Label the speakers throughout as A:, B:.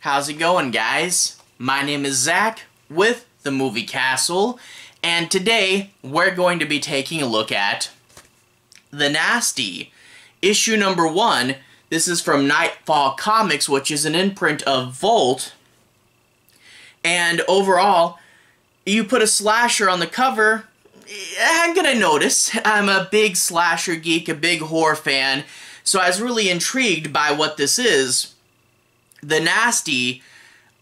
A: How's it going, guys? My name is Zach with the Movie Castle, and today we're going to be taking a look at The Nasty, issue number 1. This is from Nightfall Comics, which is an imprint of Volt. And overall, you put a slasher on the cover, I'm gonna notice. I'm a big slasher geek, a big horror fan, so I was really intrigued by what this is. The Nasty,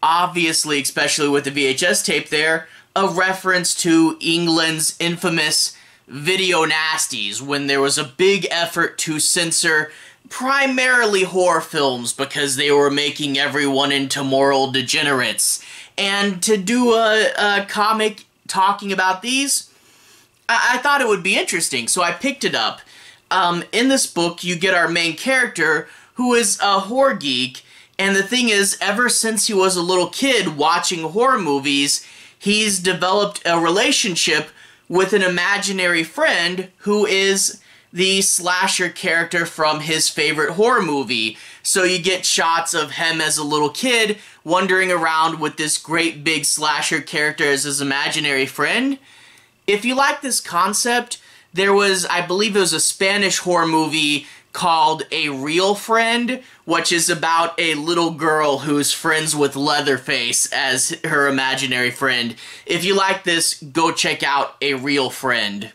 A: obviously, especially with the VHS tape there, a reference to England's infamous video nasties, when there was a big effort to censor primarily horror films because they were making everyone into moral degenerates. And to do a comic talking about these, I thought it would be interesting, so I picked it up. In this book, you get our main character, who is a horror geek, and the thing is, ever since he was a little kid watching horror movies, he's developed a relationship with an imaginary friend who is the slasher character from his favorite horror movie. So you get shots of him as a little kid wandering around with this great big slasher character as his imaginary friend. If you like this concept, there was, I believe it was a Spanish horror movie called A Real Friend, which is about a little girl who's friends with Leatherface as her imaginary friend. If you like this, go check out A Real Friend.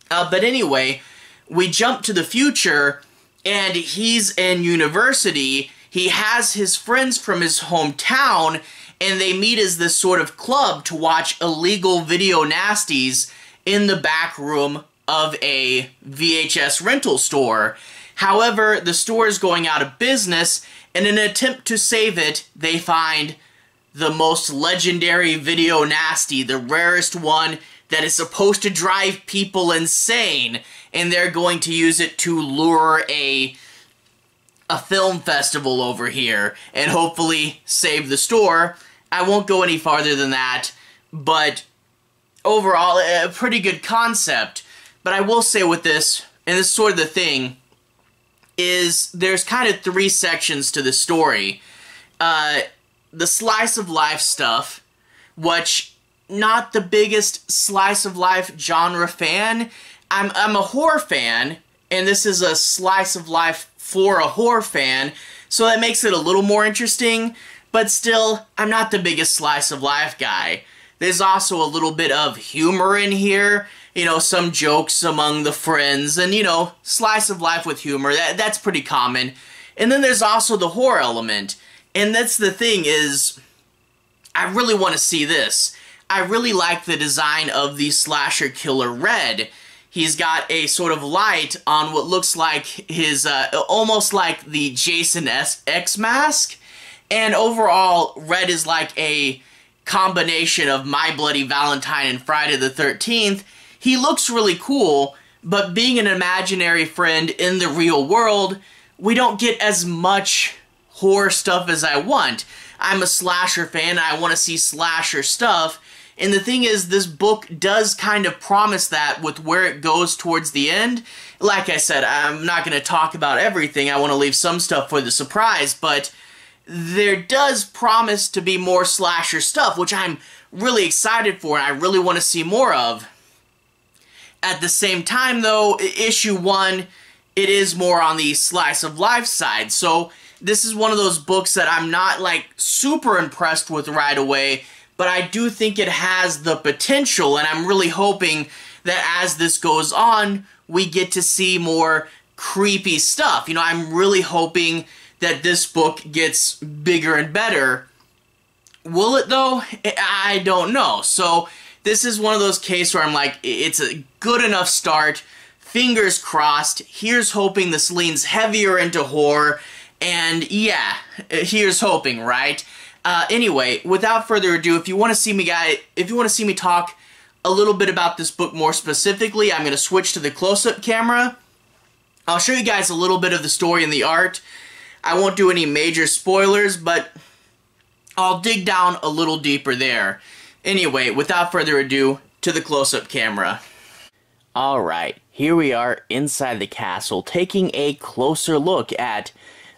A: But anyway, we jump to the future, and he's in university. He has his friends from his hometown, and they meet as this sort of club to watch illegal video nasties in the back room of a VHS rental store. However, the store is going out of business, and in an attempt to save it, they find the most legendary video nasty, the rarest one that is supposed to drive people insane, and they're going to use it to lure a film festival over here, and hopefully save the store. I won't go any farther than that, but overall, a pretty good concept. But I will say with this, and this is sort of the thing, is there's kind of 3 sections to the story. The slice of life stuff, which, not the biggest slice of life genre fan. I'm a horror fan, and this is a slice of life for a horror fan, so that makes it a little more interesting, but still, I'm not the biggest slice of life guy. There's also a little bit of humor in here, you know, some jokes among the friends, and, you know, slice of life with humor, that's pretty common. And then there's also the horror element, and that's the thing is, I really want to see this. I really like the design of the slasher killer Red. He's got a sort of light on what looks like his, almost like the Jason X mask, and overall, Red is like a combination of My Bloody Valentine and Friday the 13th. He looks really cool, but being an imaginary friend in the real world, we don't get as much horror stuff as I want. I'm a slasher fan, I want to see slasher stuff, and the thing is, this book does kind of promise that with where it goes towards the end. Like I said, I'm not going to talk about everything, I want to leave some stuff for the surprise, but there does promise to be more slasher stuff, which I'm really excited for and I really want to see more of. At the same time, though, issue 1, it is more on the slice of life side, so this is one of those books that I'm not, like, super impressed with right away, but I do think it has the potential, and I'm really hoping that as this goes on, we get to see more creepy stuff. You know, I'm really hoping that this book gets bigger and better. Will it, though? I don't know. So this is one of those cases where I'm like, it's a good enough start, fingers crossed, here's hoping this leans heavier into horror, and yeah, here's hoping, right? Anyway, without further ado, if you want to see me talk a little bit about this book more specifically, I'm going to switch to the close-up camera. I'll show you guys a little bit of the story and the art. I won't do any major spoilers, but I'll dig down a little deeper there. Anyway, without further ado, to the close-up camera. Alright, here we are inside the castle, taking a closer look at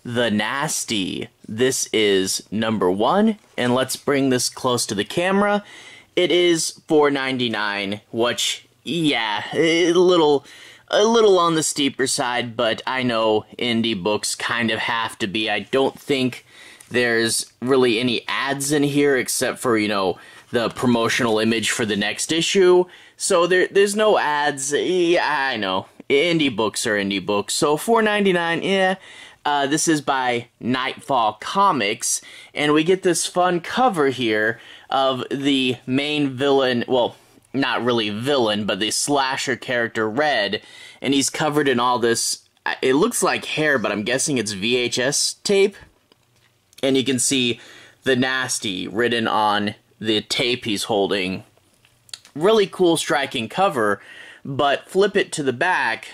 A: The Nasty. This is number 1, and let's bring this close to the camera. It is $4.99, which, yeah, a little on the steeper side, but I know indie books kind of have to be. I don't think there's really any ads in here except for, you know, the promotional image for the next issue. So there's no ads. Yeah, I know. Indie books are indie books. So $4.99, yeah. This is by Nightfall Comics, and we get this fun cover here of the main villain, well, not really villain, but the slasher character Red, and he's covered in all this, it looks like hair, but I'm guessing it's VHS tape, and you can see The Nasty written on the tape he's holding. Really cool, striking cover, but flip it to the back,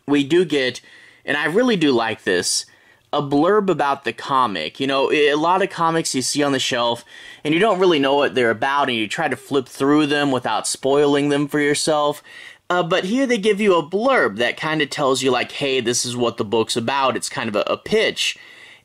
A: we do get, and I really do like this, a blurb about the comic. You know, a lot of comics you see on the shelf, and you don't really know what they're about, and you try to flip through them without spoiling them for yourself. But here they give you a blurb that kind of tells you, like, hey, this is what the book's about. It's kind of a pitch.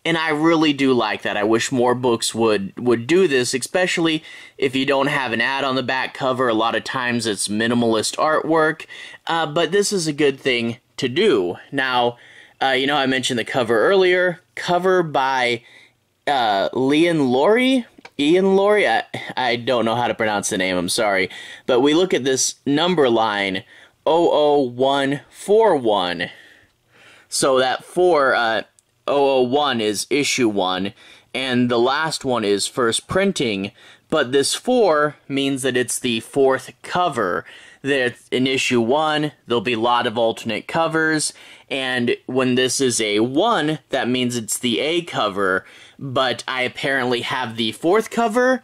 A: And I really do like that. I wish more books would do this, especially if you don't have an ad on the back cover. A lot of times it's minimalist artwork, but this is a good thing to do. Now, you know, I mentioned the cover earlier. Cover by Ian Laurie. I don't know how to pronounce the name, I'm sorry. But we look at this number line, 00141. So that 001 is issue 1, and the last one is first printing, but this 4 means that it's the 4th cover. That in issue 1, there'll be a lot of alternate covers, and when this is a 1, that means it's the A cover, but I apparently have the 4th cover.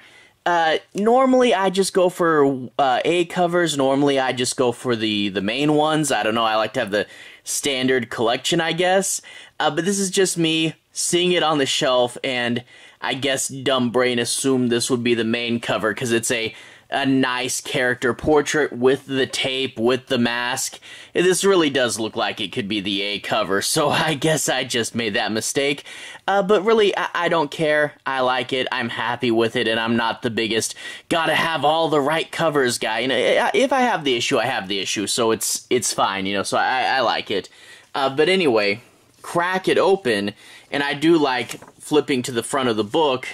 A: Normally I just go for A covers, normally I just go for the main ones. I don't know, I like to have the standard collection, I guess. But this is just me seeing it on the shelf, and I guess dumb brain assumed this would be the main cover, because it's a nice character portrait with the tape, with the mask. This really does look like it could be the A cover, so I guess I just made that mistake. But really, I don't care. I like it. I'm happy with it, and I'm not the biggest gotta have all the right covers guy. You know, if I have the issue, I have the issue, so it's fine, you know, so I like it. But anyway, crack it open, and I do like flipping to the front of the book,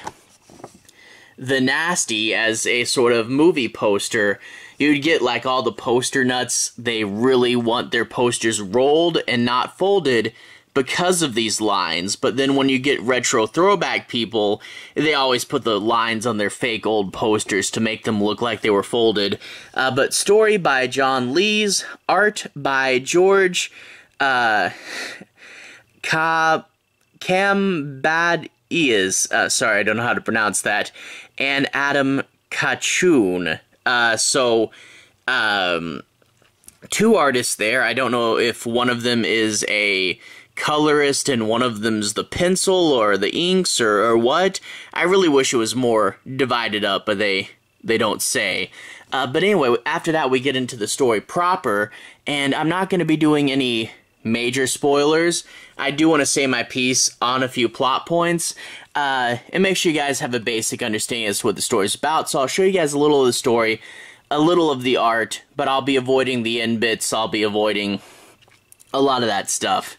A: The Nasty as a sort of movie poster. You'd get like all the poster nuts, they really want their posters rolled and not folded because of these lines, but then when you get retro throwback people, they always put the lines on their fake old posters to make them look like they were folded. But story by John Lees, art by George Kambadais, sorry, I don't know how to pronounce that, and Adam Cahoon. Two artists there. I don't know if one of them is a colorist and one of them's the pencil or the inks or what. I really wish it was more divided up, but they don't say. But anyway, after that we get into the story proper, and I'm not going to be doing any major spoilers. I do want to say my piece on a few plot points, and make sure you guys have a basic understanding as to what the story's about. So I'll show you guys a little of the story, a little of the art, but I'll be avoiding the end bits, I'll be avoiding a lot of that stuff.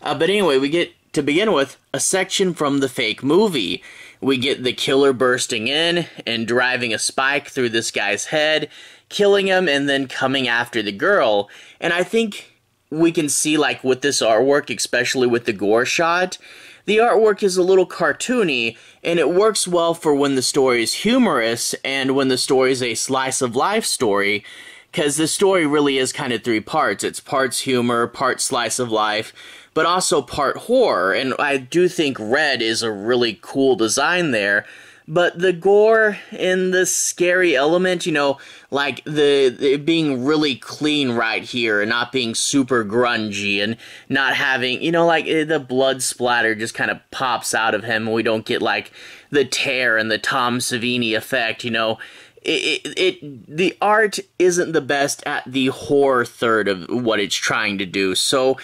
A: But anyway, we get, to begin with, a section from the fake movie. We get the killer bursting in and driving a spike through this guy's head, killing him, and then coming after the girl. And I think we can see, like, with this artwork, especially with the gore shot, the artwork is a little cartoony, and it works well for when the story is humorous and when the story is a slice-of-life story, because the story really is kind of 3 parts. It's parts humor, part slice-of-life, but also part horror, and I do think red is a really cool design there. But the gore and the scary element, you know, like the being really clean right here and not being super grungy and not having, you know, like the blood splatter just kind of pops out of him and we don't get like the tear and the Tom Savini effect, you know. The art isn't the best at the horror third of what it's trying to do, so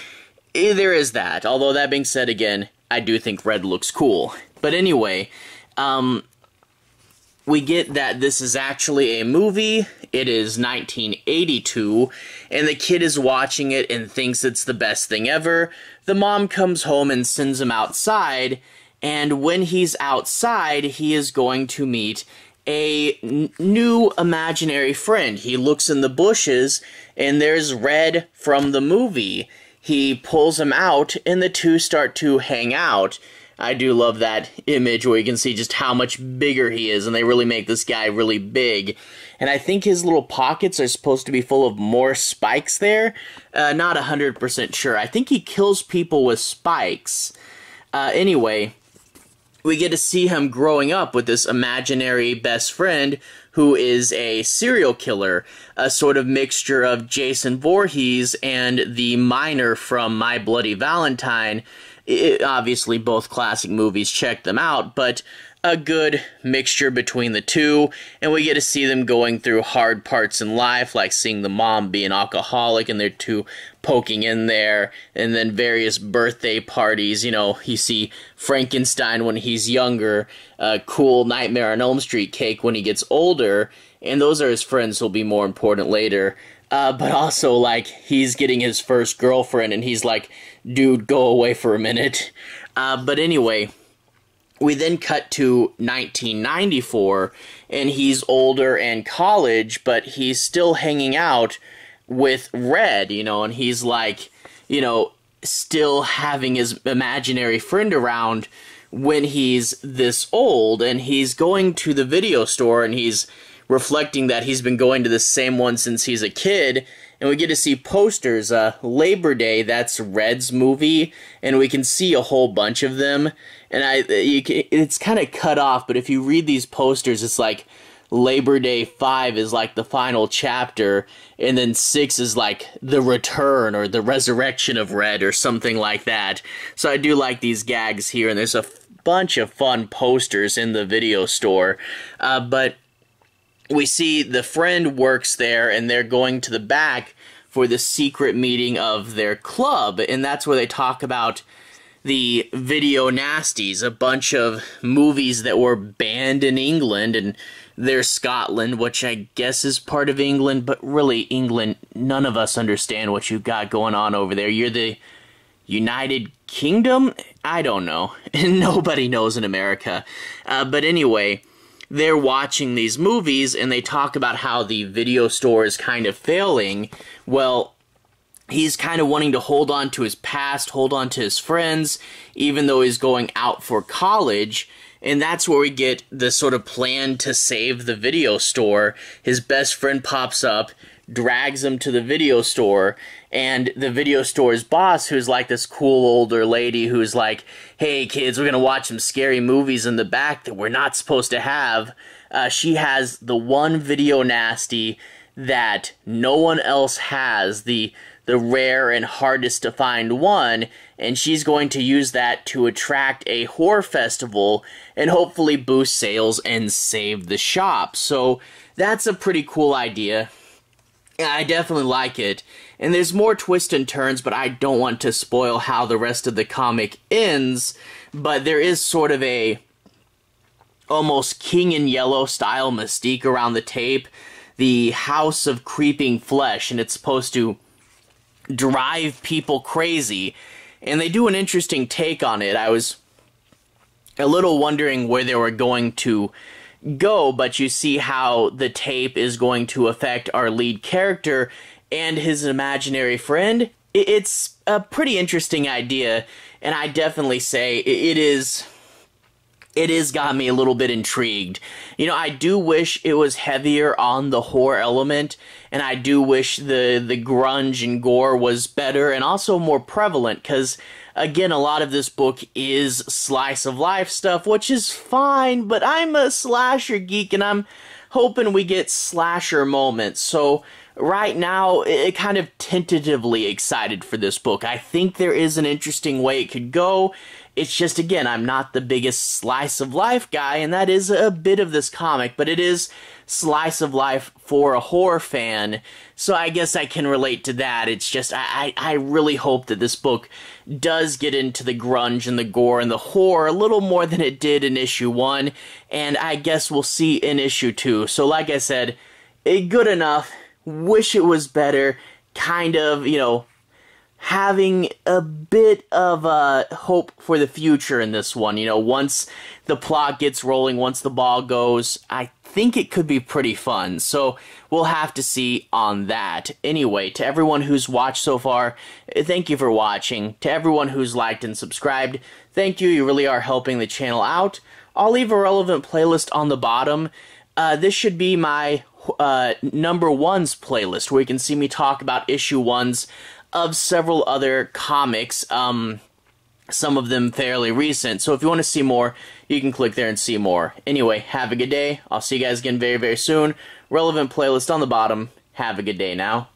A: there is that. Although that being said, again, I do think red looks cool. But anyway, we get that this is actually a movie. It is 1982, and the kid is watching it and thinks it's the best thing ever. The mom comes home and sends him outside, and when he's outside, he is going to meet a new imaginary friend. He looks in the bushes, and there's Red from the movie. He pulls him out, and the two start to hang out. I do love that image where you can see just how much bigger he is, and they really make this guy really big. And I think his little pockets are supposed to be full of more spikes there. Not 100% sure. I think he kills people with spikes. Anyway, we get to see him growing up with this imaginary best friend who is a serial killer, a sort of mixture of Jason Voorhees and the miner from My Bloody Valentine. Obviously, both classic movies, check them out, but a good mixture between the two, and we get to see them going through hard parts in life, like seeing the mom be an alcoholic and their two poking in there, and then various birthday parties. You know, you see Frankenstein when he's younger, a cool Nightmare on Elm Street cake when he gets older, and those are his friends who'll be more important later. But also, like, he's getting his first girlfriend, and he's like, dude, go away for a minute. But anyway, we then cut to 1994, and he's older and college, but he's still hanging out with Red, you know, and he's like, you know, still having his imaginary friend around when he's this old, and he's going to the video store, and he's reflecting that he's been going to the same one since he's a kid, and we get to see posters. Labor Day, that's Red's movie, and we can see a whole bunch of them, and it's kind of cut off, but if you read these posters, it's like Labor Day 5 is like the final chapter, and then 6 is like the return or the resurrection of Red or something like that. So I do like these gags here, and there's a bunch of fun posters in the video store, but we see the friend works there, and they're going to the back for the secret meeting of their club, and that's where they talk about the video nasties, a bunch of movies that were banned in England, and there's Scotland, which I guess is part of England, but really England, none of us understand what you've got going on over there. You're the United Kingdom? I don't know. Nobody knows in America. But anyway, they're watching these movies, and they talk about how the video store is kind of failing. Well, he's kind of wanting to hold on to his past, hold on to his friends, even though he's going out for college. And that's where we get the sort of plan to save the video store. His best friend pops up, drags him to the video store, and the video store's boss, who's like this cool older lady who's like, hey kids, we're gonna watch some scary movies in the back that we're not supposed to have. She has the one video nasty that no one else has, the rare and hardest to find one, and she's going to use that to attract a horror festival and hopefully boost sales and save the shop. So that's a pretty cool idea. I definitely like it. And there's more twists and turns, but I don't want to spoil how the rest of the comic ends. But there is sort of a almost King in Yellow style mystique around the tape. The House of Creeping Flesh, and it's supposed to drive people crazy. And they do an interesting take on it. I was a little wondering where they were going to go, but you see how the tape is going to affect our lead character and his imaginary friend. It's a pretty interesting idea, and I definitely say it is got me a little bit intrigued. You know, I do wish it was heavier on the horror element, and I do wish the grunge and gore was better and also more prevalent, because again, a lot of this book is slice of life stuff, which is fine, but I'm a slasher geek, and I'm hoping we get slasher moments. So right now, kind of tentatively excited for this book. I think there is an interesting way it could go. It's just, again, I'm not the biggest slice of life guy, and that is a bit of this comic, but it is slice of life for a horror fan, so I guess I can relate to that. It's just, I really hope that this book does get into the grunge and the gore and the horror a little more than it did in issue 1, and I guess we'll see in issue 2. So like I said, good enough. Wish it was better, kind of, you know, having a bit of hope for the future in this one. You know, once the plot gets rolling, once the ball goes, I think it could be pretty fun. So we'll have to see on that. Anyway, to everyone who's watched so far, thank you for watching. To everyone who's liked and subscribed, thank you. You really are helping the channel out. I'll leave a relevant playlist on the bottom. This should be my number ones playlist, where you can see me talk about issue 1s of several other comics, some of them fairly recent. So if you want to see more, you can click there and see more. Anyway, have a good day. I'll see you guys again very, very soon. Relevant playlist on the bottom. Have a good day now.